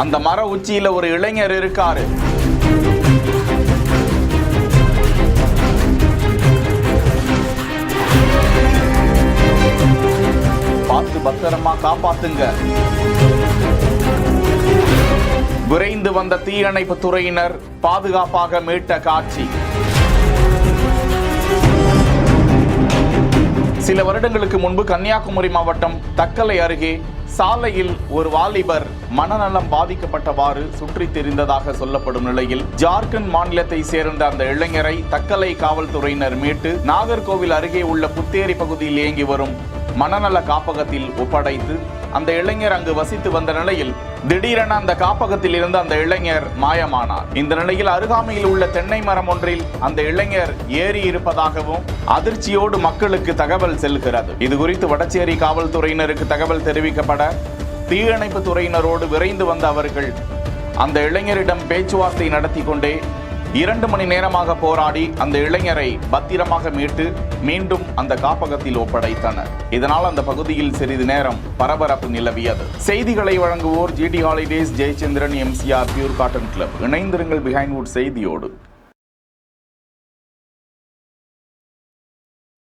அந்த மர உச்சியில ஒரு இளைஞர் இருக்காரு. பார்த்து பத்திரமா காப்பாத்துங்க. விரைந்து வந்த தீயணைப்பு துறையினர் பாதுகாப்பாக மீட்ட காட்சி. சில வருடங்களுக்கு முன்பு கன்னியாகுமரி மாவட்டம் தக்கலை அருகே சாலையில் ஒரு வாலிபர் மனநலம் பாதிக்கப்பட்டவாறு சுற்றித் திரிந்ததாக சொல்லப்படும் நிலையில் ஜார்க்கண்ட் மாநிலத்தை சேர்ந்த அந்த இளைஞரை தக்கலை காவல்துறையினர் மீட்டு நாகர்கோவில் அருகே உள்ள புத்தேரி பகுதியில் இயங்கி வரும் மனநல காப்பகத்தில் ஒப்படைத்து அந்த இளைஞர் அங்கு வசித்து வந்த நிலையில் திடீரென அந்த காப்பகத்தில் இருந்து அந்த இளைஞர் மாயமானார். இந்த நிலையில் அருகாமையில் உள்ள தென்னை மரம் ஒன்றில் அந்த இளைஞர் ஏறி இருப்பதாகவும் அதிர்ச்சியோடு மக்களுக்கு தகவல் செல்கிறது. இது குறித்து வடச்சேரி காவல்துறையினருக்கு தகவல் தெரிவிக்கப்பட தீயணைப்பு துறையினரோடு விரைந்து வந்த அவர்கள் அந்த இளைஞரிடம் பேச்சுவார்த்தை நடத்தி கொண்டே 2 மணி நேரமாக போராடி அந்த இளைஞரை பத்திரமாக மீட்டு மீண்டும் அந்த காப்பகத்தில் ஒப்படைத்தனர். இதனால் அந்த பகுதியில் சிறிது நேரம் பரபரப்பு நிலவியது. செய்திகளை வழங்குவோர் GT holidays, Jayachandran, MCR, pure cotton club. இணைந்திருங்கள் பிஹைண்ட் வுட் செய்தியோடு.